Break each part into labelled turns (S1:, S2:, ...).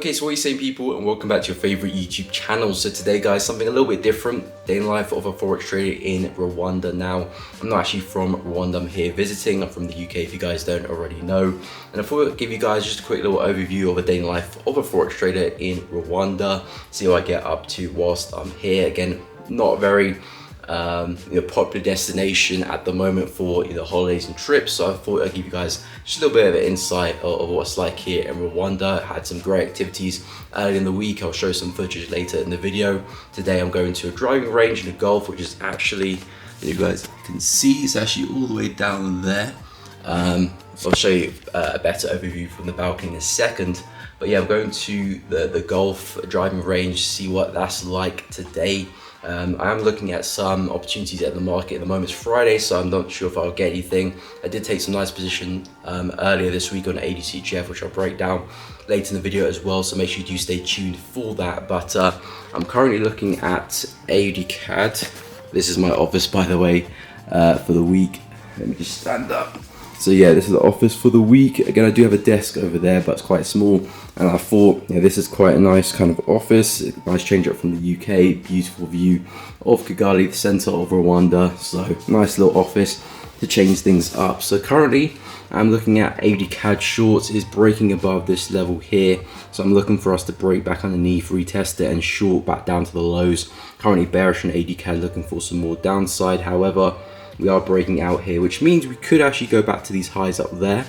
S1: Okay, so what are you saying, people, and welcome back to your favorite YouTube channel. So today, guys, something a little bit different. Day in the life of a Forex trader in Rwanda. Now, I'm not actually from Rwanda, I'm here visiting. I'm from the UK, if you guys don't already know. And I thought I'd give you guys just a quick little overview of a day in the life of a Forex trader in Rwanda. See what I get up to whilst I'm here. Again, not very popular destination at the moment for holidays and trips, so I thought I'd give you guys just a little bit of an insight of what it's like here in Rwanda. Had some great activities early in the week. I'll show some footage later in the video. Today I'm going to a driving range in a golf, which is actually, you guys can see, it's actually all the way down there. I'll show you a better overview from the balcony in a second. But yeah, I'm going to the golf driving range, see what that's like today. I am looking at some opportunities at the market. At the moment, it's Friday, so I'm not sure if I'll get anything. I did take some nice position earlier this week on ADCGF, which I'll break down later in the video as well, so make sure you do stay tuned for that. But I'm currently looking at AUD CAD. This is my office, by the way, for the week. Let me just stand up. So yeah, this is the office for the week. Again, I do have a desk over there, but it's quite small. And I thought, this is quite a nice kind of office. Nice change up from the UK. Beautiful view of Kigali, the center of Rwanda. So nice little office to change things up. So currently, I'm looking at AUD CAD shorts. Is breaking above this level here. So I'm looking for us to break back underneath, retest it, and short back down to the lows. Currently bearish on AUD CAD, looking for some more downside. However, we are breaking out here, which means we could actually go back to these highs up there.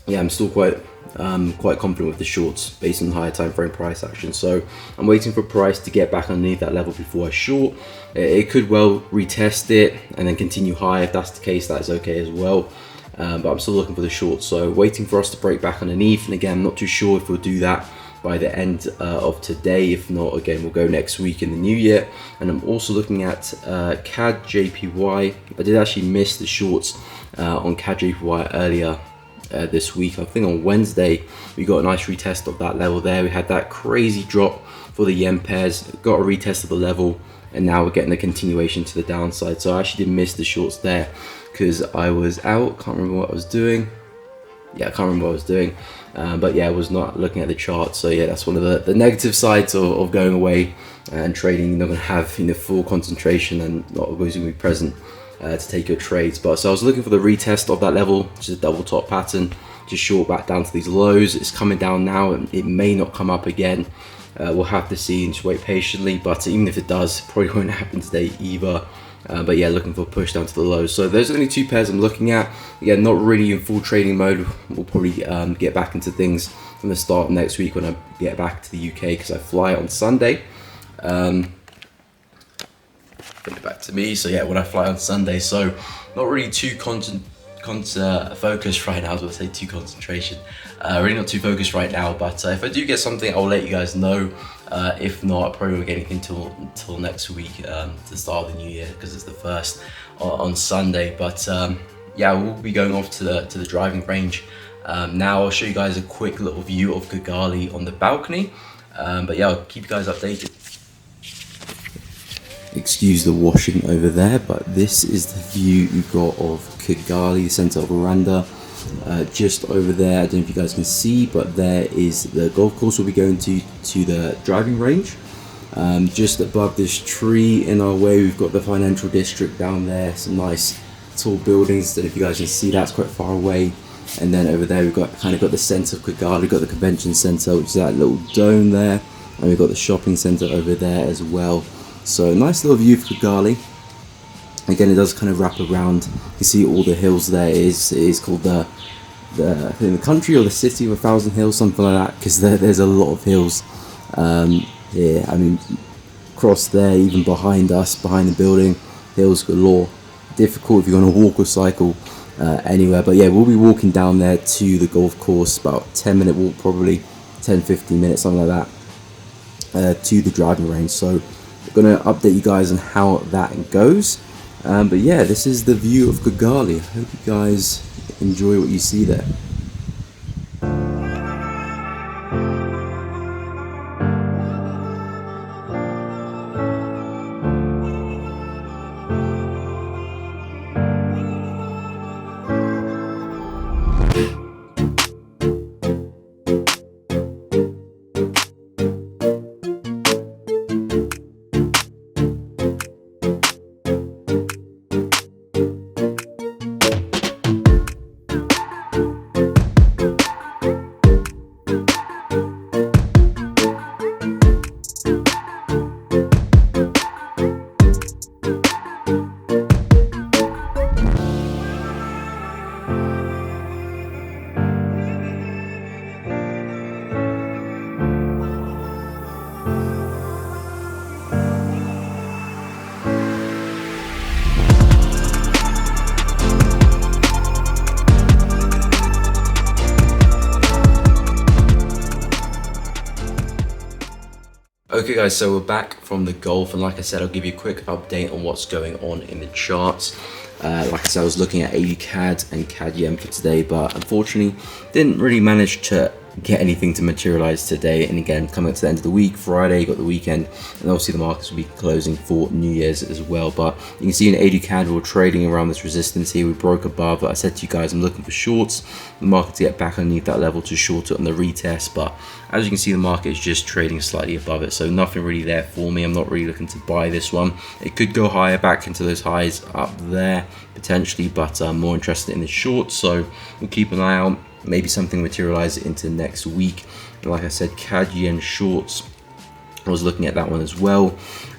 S1: Yeah, I'm still quite confident with the shorts based on the higher time frame price action. So I'm waiting for price to get back underneath that level before I short. It could well retest it and then continue high. If that's the case, that is okay as well. But I'm still looking for the shorts. So waiting for us to break back underneath. And again, I'm not too sure if we'll do that by the end of today. If not, again, we'll go next week in the new year. And I'm also looking at CAD JPY. I did actually miss the shorts on CAD JPY earlier this week. I think on Wednesday we got a nice retest of that level there. We had that crazy drop for the yen pairs, got a retest of the level, and now we're getting a continuation to the downside. So I actually did miss the shorts there because I was out. Can't remember what I was doing. Yeah, I can't remember what I was doing. But yeah, I was not looking at the chart. So yeah, that's one of the negative sides of going away and trading. You're not going to have full concentration and not always going to be present to take your trades. But so I was looking for the retest of that level, which is a double top pattern, just short back down to these lows. It's coming down now, and it may not come up again. We'll have to see and just wait patiently. But even if it does, probably won't happen today either. But yeah, looking for a push down to the lows. So there's only two pairs I'm looking at. Again, not really in full trading mode. We'll probably get back into things from the start of next week when I get back to the UK, because I fly on Sunday. Bring it back to me. So yeah, when I fly on Sunday, so not really too focused right now. I was going to say too concentration. Really not too focused right now. But if I do get something, I'll let you guys know. If not, I probably won't get anything until next week, the start of the new year, because it's the first on Sunday. But yeah, we'll be going off to the driving range. Now I'll show you guys a quick little view of Kigali on the balcony. But yeah, I'll keep you guys updated. Excuse the washing over there, but this is the view we've got of Kigali, the center of Rwanda. Just over there, I don't know if you guys can see, but there is the golf course we'll be going to the driving range. Just above this tree in our way, we've got the financial district down there, some nice tall buildings. I don't know if you guys can see, that's quite far away. And then over there we've got the center of Kigali. We've got the convention center, which is that little dome there, and we've got the shopping center over there as well. So nice little view of Kigali. Again, it does kind of wrap around. You can see all the hills there. It is called the country or the city of 1,000 hills, something like that, because there's a lot of hills. Yeah, I mean, across there, even behind us, behind the building, hills galore. Difficult if you're going to walk or cycle anywhere. But yeah, we'll be walking down there to the golf course, about 10-minute walk, probably 10-15 minutes, something like that, to the driving range. So I'm going to update you guys on how that goes. But yeah, this is the view of Kigali. I hope you guys enjoy what you see there. Okay guys, so we're back from the Gulf, and like I said, I'll give you a quick update on what's going on in the charts. Like I said, I was looking at AUD CAD and CAD yen for today, but unfortunately didn't really manage to get anything to materialize today. And again, coming up to the end of the week, Friday, got the weekend, and obviously the markets will be closing for New Year's as well. But you can see in AUD CAD, we're trading around this resistance here. We broke above. I said to you guys, I'm looking for shorts, the market to get back underneath that level to short it on the retest. But as you can see, the market is just trading slightly above it, so nothing really there for me. I'm not really looking to buy this one. It could go higher, back into those highs up there potentially, but I'm more interested in the short, so we'll keep an eye out. Maybe something materialize into next week. And like I said, CAD yen shorts, I was looking at that one as well,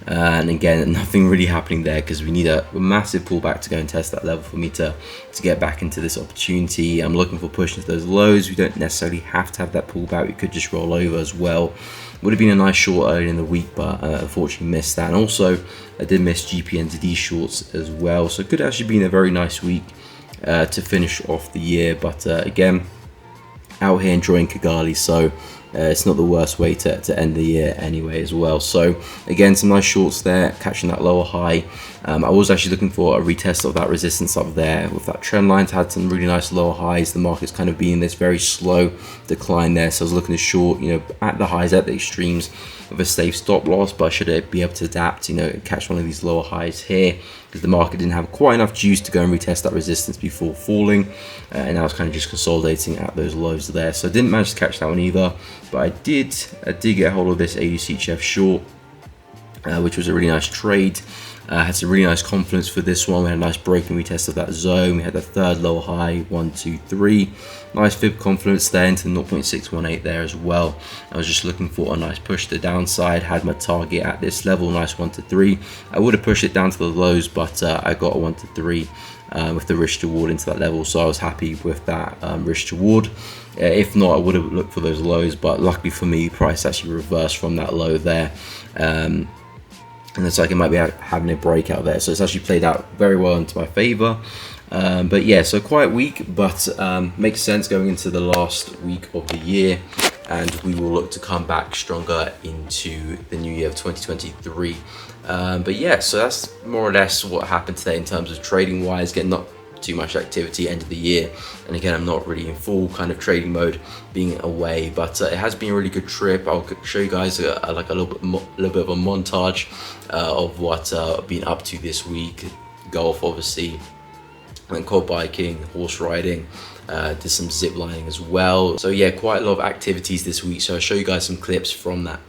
S1: and again, nothing really happening there because we need a massive pullback to go and test that level for me to get back into this opportunity. I'm looking for push into those lows. We don't necessarily have to have that pullback. We could just roll over as well. Would have been a nice short early in the week, but unfortunately missed that. And also, I did miss GPNZD shorts as well, so it could actually been a very nice week to finish off the year. But again, out here enjoying Kigali, so it's not the worst way to end the year anyway as well. So again, some nice shorts there, catching that lower high. I was actually looking for a retest of that resistance up there with that trend line. Had some really nice lower highs. The market's kind of being this very slow decline there, so I was looking to short, you know, at the highs, at the extremes with a safe stop loss, but should I be able to adapt, you know, and catch one of these lower highs here, because the market didn't have quite enough juice to go and retest that resistance before falling, and now it's kind of just consolidating at those lows there. So I didn't manage to catch that one either, but I did get a hold of this AUCHF short, which was a really nice trade. Had some really nice confidence for this one. We had a nice break and retest of that zone. We had the third lower high, 1, 2, 3. Nice fib confidence there into the 0.618 there as well. I was just looking for a nice push to the downside. Had my target at this level, nice 1 to 3. I would have pushed it down to the lows, but I got a 1 to 3 with the risk reward into that level. So I was happy with that risk reward. If not, I would have looked for those lows, but luckily for me, price actually reversed from that low there. And it's like it might be having a breakout there, so it's actually played out very well into my favor. But yeah, so quite weak, but makes sense going into the last week of the year, and we will look to come back stronger into the new year of 2023. But yeah, so that's more or less what happened today in terms of trading wise. Getting not too much activity end of the year, and again, I'm not really in full kind of trading mode being away, but it has been a really good trip. I'll show you guys like a little bit of a montage of what I've been up to this week. Golf, obviously, went quad biking, horse riding, did some zip lining as well. So yeah, quite a lot of activities this week, so I'll show you guys some clips from that.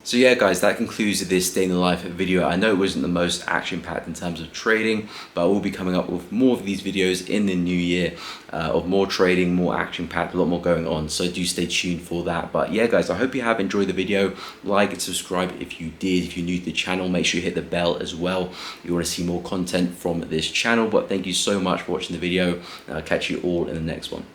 S1: So yeah guys, that concludes this day in the life video. I know it wasn't the most action packed in terms of trading, but I will be coming up with more of these videos in the new year of more trading, more action packed, a lot more going on, so do stay tuned for that. But yeah guys, I hope you have enjoyed the video. Like and subscribe if you did. If you're new to the channel, make sure you hit the bell as well if you want to see more content from this channel. But thank you so much for watching the video, and I'll catch you all in the next one.